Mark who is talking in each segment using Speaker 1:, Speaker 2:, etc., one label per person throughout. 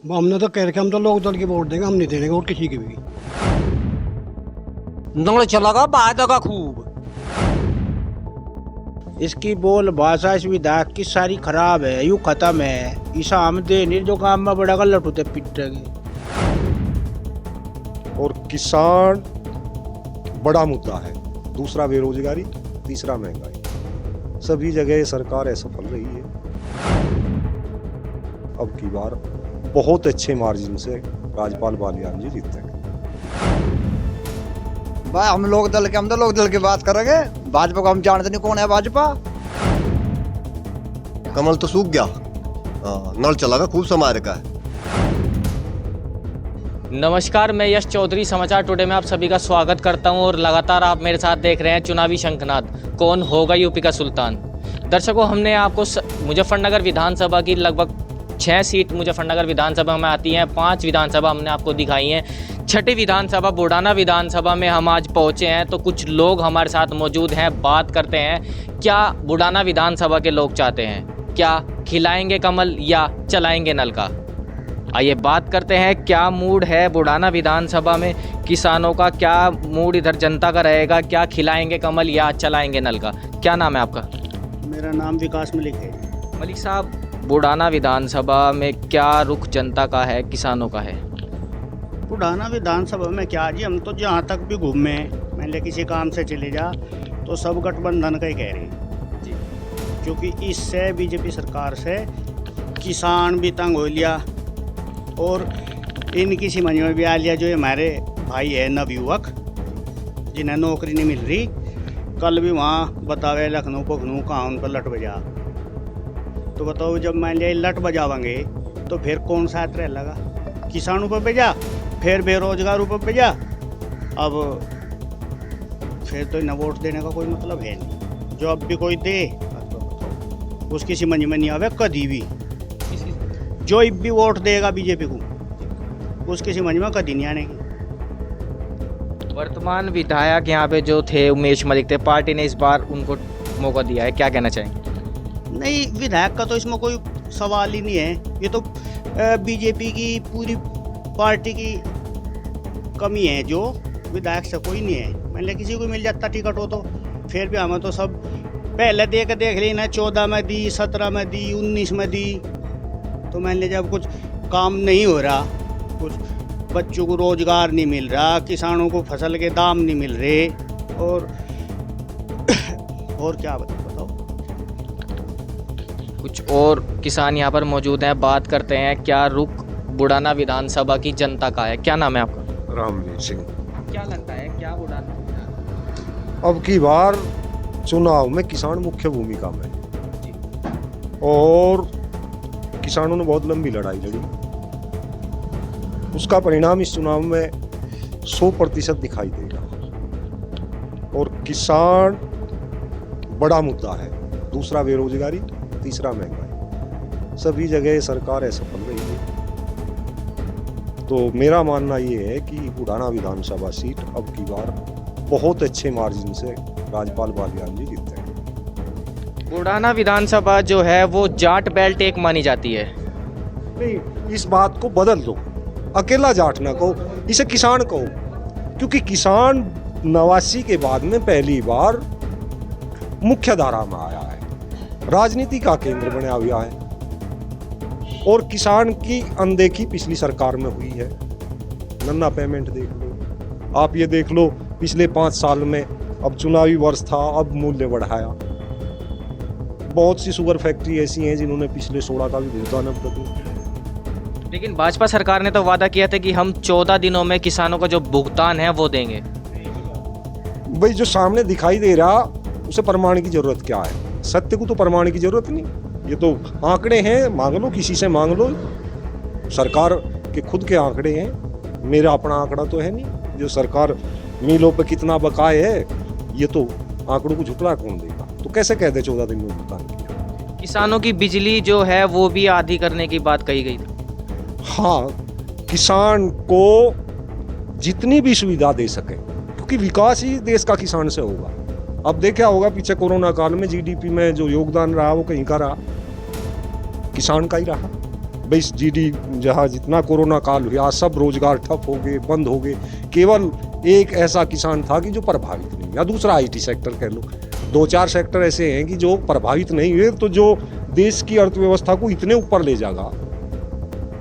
Speaker 1: हमने तो कह रखा हम तो लोक दल के वोट देंगे, हम नहीं देंगे वोट किसी के भी।
Speaker 2: नल चलागा बायदा खूब।
Speaker 3: इसकी बोल भाषा इस विधायक की सारी खराब है, यूं खत्म है। ईसा हम दे नहीं जो काम में बड़ा गलत होते पिटेंगे।
Speaker 4: और किसान बड़ा मुद्दा है, दूसरा बेरोजगारी, तीसरा महंगाई। सभी जगह सरकार असफल रही है। अब की बार बहुत अच्छे मार्जिन से राजपाल बालियान जी जीतेंगे।
Speaker 2: भाई हम लोग दल की बात करेंगे। भाजपा को हम जानते नहीं कौन है भाजपा।
Speaker 5: कमल तो सूख गया, नल चलागा खूब समारे का है।
Speaker 6: नमस्कार, मैं यश चौधरी समाचार टुडे में आप सभी का स्वागत करता हूं और लगातार आप मेरे साथ देख रहे हैं चुनावी शंखनाद, कौन होगा यूपी का सुल्तान। दर्शकों, हमने आपको मुजफ्फरनगर विधानसभा की लगभग 6 सीट मुजफ्फरनगर विधानसभा में आती हैं। 5 विधानसभा हमने आपको दिखाई हैं। छठी विधानसभा बुढ़ाना विधानसभा में हम आज पहुंचे हैं, तो कुछ लोग हमारे साथ मौजूद हैं। बात करते हैं क्या बुढ़ाना विधानसभा के लोग चाहते हैं, क्या खिलाएंगे कमल या चलाएंगे नल का। आइए बात करते हैं क्या मूड है बुढ़ाना विधानसभा में, किसानों का क्या मूड, इधर जनता का रहेगा, क्या खिलाएंगे कमल या चलाएंगे नल का। क्या नाम है आपका?
Speaker 3: मेरा नाम विकास मलिक है।
Speaker 6: मलिक साहब, बुढ़ाना विधानसभा में क्या रुख जनता का है, किसानों का है?
Speaker 3: बुढ़ाना विधानसभा में क्या जी, हम तो जहाँ तक भी घूमे, मान लिया किसी काम से चले जा तो सब गठबंधन का ही कह रहे हैं जी। क्योंकि इससे बीजेपी सरकार से किसान भी तंग हो लिया और इनकी समझ में भी आ लिया जो हमारे भाई है नवयुवक जिन्हें नौकरी नहीं मिल रही। कल भी वहाँ बतावे लखनऊ पखनऊ कहाँ उन पर लट बजा, तो बताओ जब मान लिया लट बजावेंगे तो फिर कौन सा यात्रा लगा, किसानों पर भेजा, फिर बेरोजगारों पर भेजा। अब फिर तो इन्हें वोट देने का कोई मतलब है नहीं। जो अब भी कोई दे तो बताओ उसकी समझ में नहीं आवे कभी भी। जो अब भी वोट देगा बीजेपी को उसकी समझ में कभी नहीं आने की।
Speaker 6: वर्तमान विधायक यहाँ पे जो थे उमेश मलिक थे, पार्टी ने इस बार उनको मौका दिया है, क्या कहना चाहेंगे?
Speaker 3: नहीं, विधायक का तो इसमें कोई सवाल ही नहीं है। ये तो बीजेपी की पूरी पार्टी की कमी है, जो विधायक से कोई नहीं है। मान लिया किसी को मिल जाता टिकट हो तो फिर भी हमें तो सब पहले देख लेना, 14 में दी, 17 में दी, 19 में दी। तो मान लिया जब कुछ काम नहीं हो रहा, कुछ बच्चों को रोजगार नहीं मिल रहा, किसानों को फसल के दाम नहीं मिल रहे, और क्या बताओ।
Speaker 6: कुछ और किसान यहाँ पर मौजूद हैं, बात करते हैं क्या रुख बुढ़ाना विधानसभा की जनता का है। क्या नाम है आपका?
Speaker 4: रामवीर सिंह।
Speaker 6: क्या लगता है क्या बुढ़ाना?
Speaker 4: अब की बार चुनाव में किसान मुख्य भूमिका में, और किसानों ने बहुत लंबी लड़ाई लड़ी। उसका परिणाम इस चुनाव में 100% दिखाई देगा। और किसान बड़ा मुद्दा है, दूसरा बेरोजगारी, तीसरा महंगाई। सभी जगह सरकार असफल रही है। तो मेरा मानना ये है कि बुढ़ाना विधानसभा सीट अब की बार बहुत अच्छे मार्जिन से राजपाल बालियान जी जीतेंगे।
Speaker 6: बुढ़ाना विधानसभा जो है वो जाट बेल्ट एक मानी जाती है।
Speaker 4: नहीं, इस बात को बदल दो, अकेला जाट ना कहो, इसे किसान कहो। क्योंकि किसान 89 के बाद में पहली बार मुख्य धारा में आया है, राजनीति का केंद्र बना हुआ है। और किसान की अनदेखी पिछली सरकार में हुई है। नन्ना पेमेंट देख लो, आप ये देख लो पिछले 5 साल में, अब चुनावी वर्ष था, अब मूल्य बढ़ाया। बहुत सी शुगर फैक्ट्री ऐसी हैं जिन्होंने पिछले 16 का भी भुगतान अब तक नहीं किया।
Speaker 6: लेकिन भाजपा सरकार ने तो वादा किया था कि हम 14 दिनों में किसानों का जो भुगतान है वो देंगे।
Speaker 4: भाई जो सामने दिखाई दे रहा उसे प्रमाण की जरूरत क्या है? सत्य को तो प्रमाण की जरूरत नहीं, ये तो आंकड़े हैं, मांग लो किसी से, मांग लो। सरकार के खुद के आंकड़े हैं, मेरा अपना आंकड़ा तो है नहीं। जो सरकार मिलों पे कितना बकाए है, ये तो आंकड़ों को झुटला कौन देगा? तो कैसे कह दे 14 दिन में भुगतान किया?
Speaker 6: किसानों की बिजली जो है वो भी आधी करने की बात कही गई थी।
Speaker 4: हाँ, किसान को जितनी भी सुविधा दे सके, क्योंकि विकास ही देश का किसान से होगा। अब देखा होगा पीछे कोरोना काल में जीडीपी में जो योगदान रहा वो कहीं का रहा, किसान का ही रहा। भाई जहाँ जितना कोरोना काल हुआ सब रोजगार ठप हो गए, बंद हो गए। केवल एक ऐसा किसान था कि जो प्रभावित नहीं, या दूसरा आईटी सेक्टर कह लो। 2-4 सेक्टर ऐसे हैं कि जो प्रभावित नहीं हुए, तो जो देश की अर्थव्यवस्था को इतने ऊपर ले जाएगा,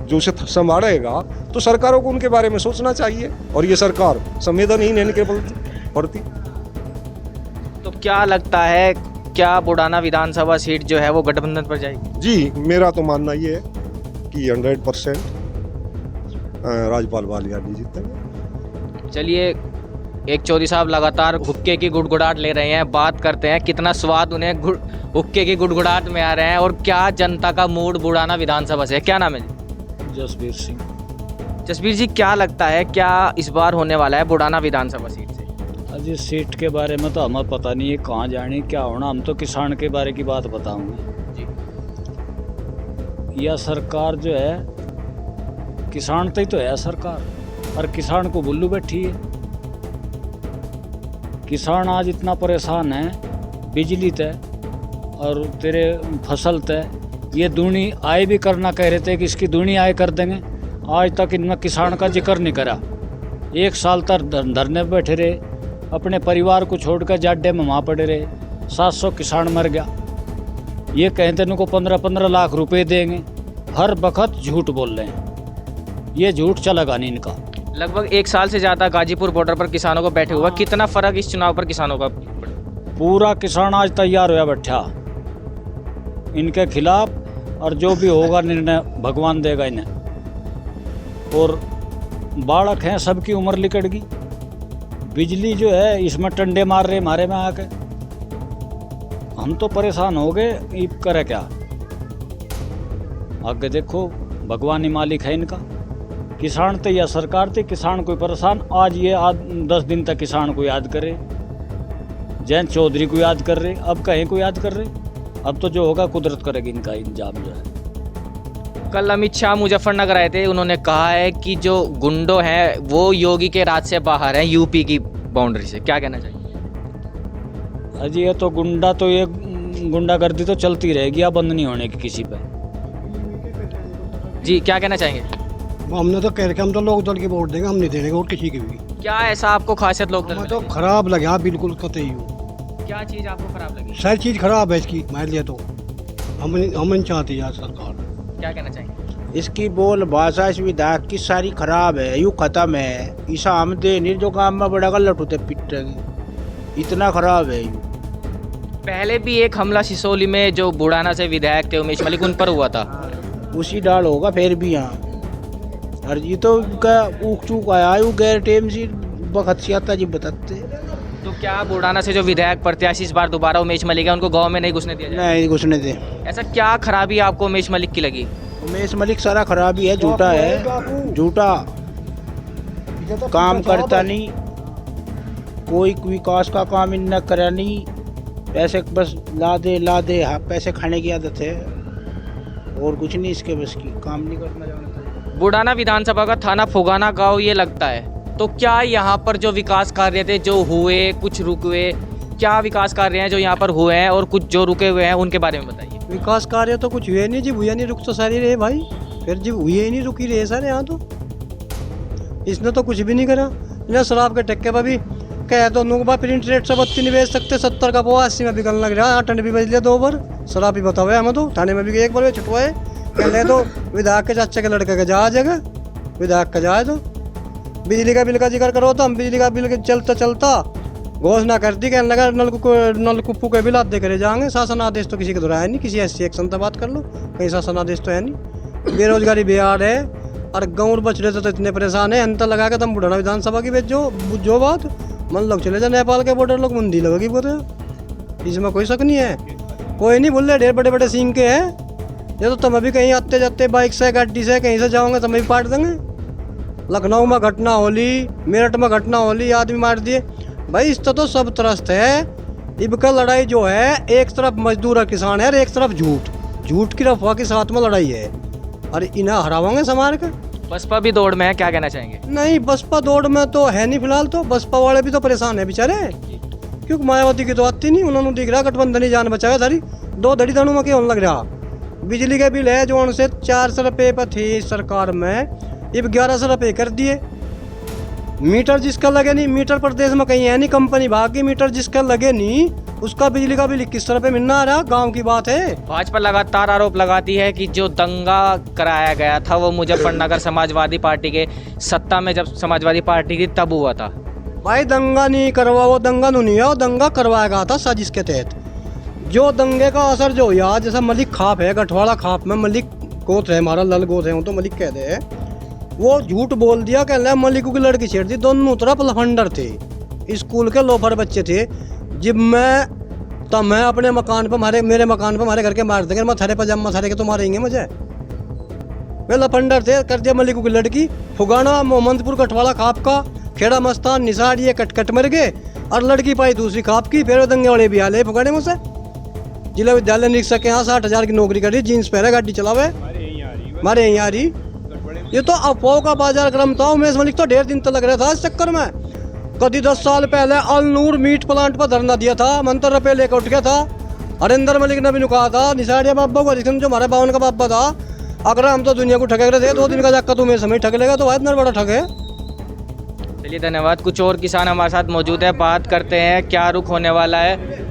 Speaker 4: जो उसे संभालेगा, तो सरकारों को उनके बारे में सोचना चाहिए। और ये सरकार संवेदनहीन है इनके प्रति।
Speaker 6: तो क्या लगता है, क्या बुढ़ाना विधानसभा सीट जो है वो गठबंधन पर जाएगी?
Speaker 4: जी, मेरा तो मानना ये है कि 100% राजपाल वालिया जी जीतेंगे।
Speaker 6: चलिए, एक चौधरी साहब लगातार हुक्के की गुड़गुड़ाहट ले रहे हैं, बात करते हैं कितना स्वाद उन्हें हुक्के की गुड़गुड़ाहट में आ रहे हैं और क्या जनता का मूड बुढ़ाना विधानसभा से है। क्या नाम है जी?
Speaker 7: जसबीर सिंह।
Speaker 6: जसबीर जी, क्या लगता है क्या इस बार होने वाला है बुढ़ाना विधानसभा सीट से?
Speaker 7: अजी सीट के बारे में तो हमें पता नहीं है, कहाँ जानी क्या होना। हम तो किसान के बारे की बात बताऊंगे
Speaker 6: जी।
Speaker 7: यह सरकार जो है, किसान तक तो है सरकार, और किसान को बुल्लू बैठी है। किसान आज इतना परेशान है, बिजली तय और तेरे फसल तय, ये दूनी आय भी करना कह रहे थे कि इसकी दूनी आय कर देंगे। आज तक इनमें किसान का जिक्र नहीं करा। 1 साल तक धरने पे बैठे रहे, अपने परिवार को छोड़कर जाड्डे में वहाँ पड़े रहे। 700 किसान मर गया। ये कहते हैं उनको 15-15 लाख रुपए देंगे, हर वक्त झूठ बोल रहे हैं। ये झूठ चलेगा नहीं इनका।
Speaker 6: लगभग 1 साल से ज़्यादा गाजीपुर बॉर्डर पर किसानों को बैठे हुआ, कितना फर्क इस चुनाव पर किसानों का?
Speaker 7: पूरा किसान आज तैयार हुआ बैठा इनके खिलाफ, और जो भी होगा निर्णय भगवान देगा इन्हें। और बालक हैं, सबकी उम्र लिकट गई। बिजली जो है इसमें टंडे मार रहे हमारे में आके, हम तो परेशान हो गए। ये करे क्या आगे देखो, भगवान ही मालिक है इनका। किसान थे या सरकार थे, किसान कोई परेशान। आज ये 10 दिन तक किसान को याद करे, जयंत चौधरी को याद कर रहे, अब कहीं को याद कर रहे। अब तो जो होगा कुदरत करेगी इनका इंतजाम जो है।
Speaker 6: कल अमित शाह मुजफ्फरनगर आए थे, उन्होंने कहा है कि जो गुंडो हैं वो योगी के राज से बाहर हैं, यूपी की बाउंड्री से। क्या कहना चाहिए?
Speaker 7: अजी ये तो ये गुंडागर्दी तो चलती रहेगी, अब बंद नहीं होने की किसी पे।
Speaker 6: जी, क्या कहना चाहेंगे?
Speaker 1: हमने तो कह रखे हम तो लोक दल की वोट देंगे, हम नहीं देंगे वोट किसी की भी।
Speaker 6: क्या ऐसा आपको खासियत लोग
Speaker 1: हमें तो खराब लगे, हाँ बिल्कुल कतई हूँ।
Speaker 6: क्या चीज़ आपको खराब लगी?
Speaker 1: सारी चीज़ खराब है इसकी, मान लिया तो हम नहीं चाहती यार सरकार।
Speaker 6: क्या कहना चाहेंगे?
Speaker 8: इसकी बोल भाषा इस विधायक की सारी खराब है, यूँ खत्म है। ईसा हम दे नहीं जो काम में बड़ा गलत होते पिटेंगे, इतना खराब है यूँ।
Speaker 6: पहले भी एक हमला सिसोली में जो बुढ़ाना से विधायक थे उमेश मलिक, उन पर हुआ था।
Speaker 8: उसी डाल होगा फिर भी यहाँ। और ये तो ऊक चूक आया यू गैर टेम सी बखत सी आता जी बताते।
Speaker 6: तो क्या बुढ़ाना से जो विधायक प्रत्याशी इस बार दोबारा उमेश मलिक है, उनको गांव में नहीं घुसने दिया जाए?
Speaker 8: नहीं घुसने दे।
Speaker 6: ऐसा क्या खराबी आपको उमेश मलिक की लगी?
Speaker 8: उमेश मलिक सारा खराबी है, झूठा है, झूठा काम करता नहीं, कोई विकास का काम इनने करा नहीं। पैसे बस ला दे हाँ, पैसे खाने की आदत है और कुछ नहीं इसके बस की, काम नहीं करना जानता।
Speaker 6: बुढ़ाना विधानसभा का थाना फुगाना गांव ये लगता है, तो क्या यहाँ पर जो विकास कार्य थे जो हुए, कुछ रुके, क्या विकास कार्य हैं जो यहाँ पर हुए हैं और कुछ जो रुके हुए हैं उनके बारे में बताइए।
Speaker 1: विकास कार्य तो कुछ हुए नहीं जी, भूया नहीं रुक तो सारी रहे भाई, फिर जी हुए ही नहीं रुकी रहे सारे यहाँ। तो इसने तो कुछ भी नहीं करा। इन्हें शराब के टक्के पर भी कह दो नुकबा प्रिंट रेट से 32 नहीं बेच सकते, 70 का पोहा 80 में बिकने लग रहा है। 8 भी बेच लिया 2 बार, शराब ही बताओ हमें तो। थाने में भी 1 बार छुटवाए, कह ले दो विधायक के चाचा के लड़के का जा जगह, विधायक का जाए। तो बिजली का बिल का जिक्र करो तो हम बिजली का बिल चलता घोषणा कर दी, कहने लगा नलकूपू के बिल आधे करे जाएंगे। शासन आदेश तो किसी के दोहराया नहीं, किसी ऐसी एक्शन से बात कर लो, कहीं शासन आदेश तो है नहीं। बेरोजगारी बिहार है और गाँव बच रहे तो इतने परेशान है। अंतर लगा के तुम बुढ़ाना विधानसभा की जो बात मन लोग चले जाए नेपाल के बॉर्डर लोग मुंदी लगेगी बोले, इसमें कोई शक नहीं है। कोई नहीं बोल रहे ढेर बड़े बड़े सींग के हैं, ये तो तुम अभी कहीं आते जाते बाइक से गाड़ी से कहीं से जाओगे तुम भी पाट देंगे। लखनऊ में घटना होली, मेरठ में घटना होली, आदमी मार दिए भाई। इस तो सब त्रस्त है। इबका लड़ाई जो है, एक तरफ मजदूर और किसान है और एक तरफ झूठ की अफवाह के साथ में लड़ाई है, और इन्हें हरावांगे समार के।
Speaker 6: बसपा भी दौड़ में है, क्या कहना चाहेंगे?
Speaker 1: नहीं, बसपा दौड़ में तो है नहीं फिलहाल। तो बसपा वाले भी तो परेशान है बेचारे, क्योंकि मायावती की तो आती नहीं। उन्होंने दिख रहा गठबंधन ही जान बचावे सारी, 2 धड़ी दानों में क्यों लग रहा। बिजली के बिल है जो उनसे 400 रुपये पर थे इस सरकार में, अब 1100 रुपये कर दिए। मीटर जिसका लगे नहीं, मीटर प्रदेश में कहीं है नहीं, कंपनी भाग की मीटर जिसका लगे नहीं उसका बिजली का बिल 2100 रुपये मिलना आ रहा। गाँव की बात है।
Speaker 6: भाजपा लगातार आरोप लगाती है कि जो दंगा कराया गया था वो मुजफ्फरनगर समाजवादी पार्टी के सत्ता में जब समाजवादी पार्टी की तब हुआ था।
Speaker 1: भाई दंगा नहीं करवा, वो दंगा नहीं है, वो दंगा करवाया गया था साजिश के तहत। जो दंगे का असर जो यार, जैसा मलिक खाप है, गठवाड़ा खाप में मलिक गोत्र है हमारा, लल गोत्र है, वो तो मलिक कहते हैं। वो झूठ बोल दिया, कह रहा मलिक की लड़की छेड़ दी। दोनों तरफ लफंडर थे, स्कूल के लोफर बच्चे थे। जब मैं अपने मकान पर मेरे मकान पर हमारे घर के मार देंगे, मैं थारे पजामा थारे के तो मारेंगे मुझे। वे लफंडर थे, कर दिया मलिक की लड़की। फुगाना मोहम्मदपुर गठवाड़ा खाप का, खेड़ा मस्तान निसार ये कट मर गए, और लड़की पाई दूसरी खाप की। फिर दंगे वाले भी आले फुगाने मुझसे। जिला विद्यालय निरीक्षक के यहाँ 60,000 की नौकरी करी, जीन्स पहने गाड़ी चलावे, हमारे यहीं आ रही। ये तो अफवाह का बाजार क्रम था। उमेश मलिक तो ढेर दिन तक लग रहा था इस चक्कर में। कभी 10 साल पहले अलनूर मीट प्लांट पर धरना दिया था, मंत्र रुपये लेकर उठ गया था। हरिंदर मलिक ने भी कहा था निसारिया बाबा को, जो हमारे बावन का बाबा था, अगर हम तो दुनिया को ठगे रहे थे, 2 दिन का जाकर तुम्हें समय ठग लेगा तो इतना बड़ा ठग है।
Speaker 6: चलिए धन्यवाद। कुछ और किसान हमारे साथ मौजूद है, बात करते हैं क्या रुख होने वाला है।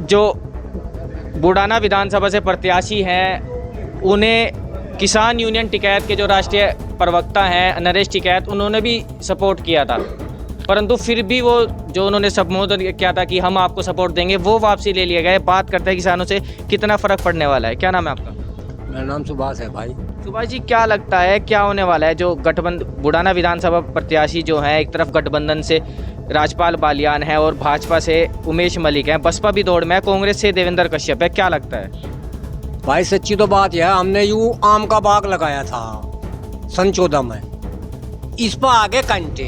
Speaker 6: जो बुडाना विधानसभा से प्रत्याशी हैं, उन्हें किसान यूनियन टिकैत के जो राष्ट्रीय प्रवक्ता हैं नरेश टिकैत, उन्होंने भी सपोर्ट किया था, परंतु फिर भी वो जो उन्होंने संबोधन किया था कि हम आपको सपोर्ट देंगे, वो वापसी ले लिए गए। बात करते हैं किसानों से, कितना फ़र्क पड़ने वाला है। क्या नाम है आपका?
Speaker 9: मेरा नाम सुभाष है भाई।
Speaker 6: सुभाष जी, क्या लगता है क्या होने वाला है? जो गठबंधन बुडाना विधानसभा प्रत्याशी जो हैं, एक तरफ गठबंधन से राजपाल बालियान है और भाजपा से उमेश मलिक हैं, बसपा भी दौड़ में है, कांग्रेस से देवेंद्र कश्यप है, क्या लगता है?
Speaker 9: भाई सच्ची तो बात यह है, हमने यूँ आम का बाग लगाया था सन 14 में, इस पर आगे कंटे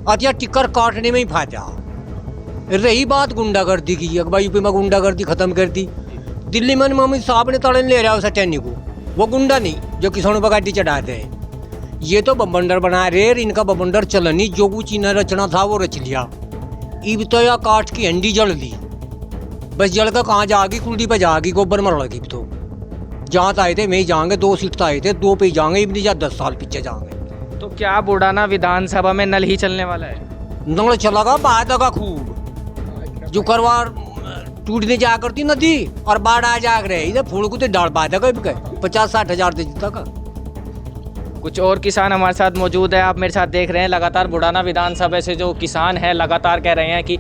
Speaker 9: अतिया टिक्कर काटने में ही फायदा। रही बात गुंडागर्दी की, अकबर यूपी में गुंडागर्दी खत्म कर दी। दिल्ली में मोहम्मद साहब ने तड़न ले रहा है उस टैनी को, वो गुंडा नहीं जो किसानों पर गाड़ी चढ़ाते हैं। ये तो बबंडर बना रहे, इनका बबंडर चलनी, जो कुछ इन्हें रचना था वो रच लिया। इब तो या काट की हंडी जल दी, बस जल कर कहाँ जाएगी, कुंडी पे जाएगी, गोबर मर लगी। तो जहाँ आए थे मैं ही जाएंगे, 2 सीट आए थे, 2 पे ही जाएंगे, इतनी जा 10 साल पीछे जाएंगे।
Speaker 6: तो क्या बुडाना विधानसभा में नल ही चलने वाला है?
Speaker 9: नल चलागा बादगा खूब, जो करवार टूटने जा करती नदी और बाढ़ आ जा रहे, इधर फूल को तो डाल बादगा 50-60 हज़ार दे जीता का।
Speaker 6: कुछ और किसान हमारे साथ मौजूद है, आप मेरे साथ देख रहे हैं। लगातार बुडाना विधानसभा से जो किसान हैं लगातार कह रहे हैं कि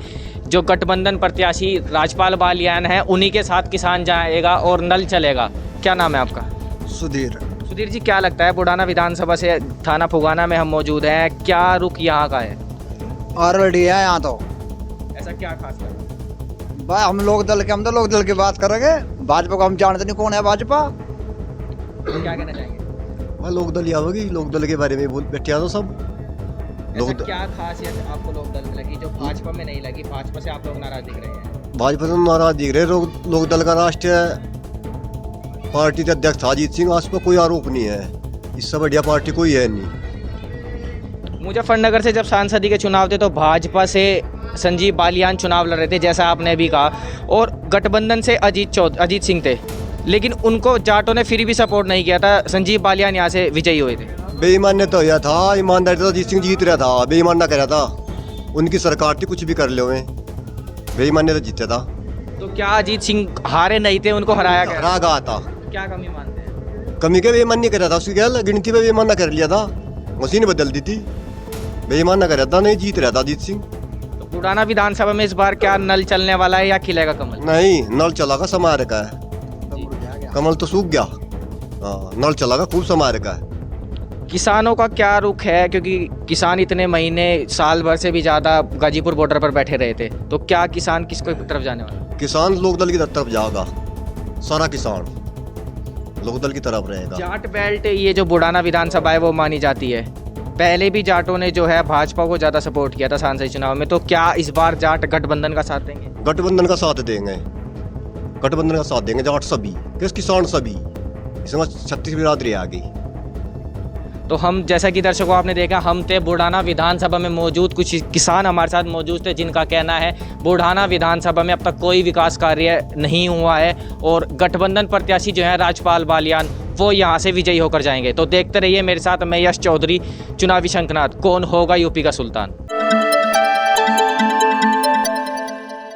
Speaker 6: जो गठबंधन प्रत्याशी राजपाल बालियान है उन्हीं के साथ किसान जाएगा और नल चलेगा। क्या नाम है आपका?
Speaker 2: सुधीर।
Speaker 6: सुधीर जी, क्या लगता है बुडाना विधानसभा से थाना फुगाना में हम मौजूद हैं, क्या रुख यहाँ का है?
Speaker 2: ऑलरेडी है यहाँ तो।
Speaker 6: ऐसा क्या खास कर?
Speaker 2: भाई हम लोग दल की बात करेंगे। भाजपा को हम जानते नहीं कौन है भाजपा।
Speaker 6: क्या कहना चाहेंगे?
Speaker 5: हाँ, लोक दल ही आओगी, लोक दल के बारे में बोल बैठे तो सब
Speaker 6: ऐसा क्या खासियत आपको लोक दल में लगी जो भाजपा में नहीं लगी? भाजपा से आप लोग नाराज दिख रहे हैं?
Speaker 5: भाजपा से नाराज दिख रहे। लोक दल का राष्ट्रीय पार्टी के अध्यक्ष अजीत सिंह, आज पर कोई आरोप नहीं है, इससे बढ़िया पार्टी कोई है नहीं।
Speaker 6: मुजफ्फरनगर से जब सांसदी के चुनाव थे तो भाजपा से संजीव बालियान चुनाव लड़ रहे थे, जैसा आपने भी कहा, और गठबंधन से अजीत सिंह थे, लेकिन उनको जाटों ने फिर भी सपोर्ट नहीं किया था। संजीव बालियान यहाँ से विजयी हुए थे।
Speaker 5: बेईमान ने तो यह था, ईमानदारी तो अजीत सिंह जीत रहा था, बेईमान ना कर रहा था। उनकी सरकार थी, कुछ भी कर ले हुए, बेईमान ने तो जीता था।
Speaker 6: तो क्या अजीत सिंह हारे नहीं थे, उनको हराया गया?
Speaker 5: हरा गया था।
Speaker 6: क्या कमी मानते हैं?
Speaker 5: कमी के बेईमान नहीं कर रहा था, उसकी क्या गिनती पे बेईमान ना कर लिया था, मशीन बदल दी थी, बेईमान ना कर रहा था, नहीं जीत रहा था अजीत सिंह।
Speaker 6: तो बुडाना विधानसभा में इस बार क्या नल चलने वाला है या खिलेगा कमल?
Speaker 5: नहीं, नल चला का समार का है, कमल तो सूख गया। नल चला का खूब समार का है।
Speaker 6: किसानों का क्या रुख है, क्योंकि किसान इतने महीने साल भर से भी ज़्यादा गाजीपुर बॉर्डर पर बैठे रहे थे, तो क्या किसान किसको तरफ जाने वाला?
Speaker 5: किसान लोकदल की तरफ जाएगा, सारा किसान लोकदल की तरफ रहेगा।
Speaker 6: जाट बेल्ट ये जो बुडाना विधानसभा है वो मानी जाती है, पहले भी जाटों ने जो है भाजपा को ज़्यादा सपोर्ट किया था सांसद चुनाव में, तो क्या इस बार जाट गठबंधन का साथ देंगे?
Speaker 5: गठबंधन का साथ देंगे, गठबंधन का साथ देंगे जाट सभी, किस किसान सभी, इसमें 36 बिरादरी आ गई।
Speaker 6: तो हम जैसा कि दर्शकों आपने देखा, हम थे बुढ़ाना विधानसभा में मौजूद, कुछ किसान हमारे साथ मौजूद थे जिनका कहना है बुढ़ाना विधानसभा में अब तक कोई विकास कार्य नहीं हुआ है और गठबंधन प्रत्याशी जो है राजपाल बालियान वो यहाँ से विजयी होकर जाएंगे। तो देखते रहिए मेरे साथ, मैं यश चौधरी, चुनावी शंखनाद, कौन होगा यूपी का सुल्तान।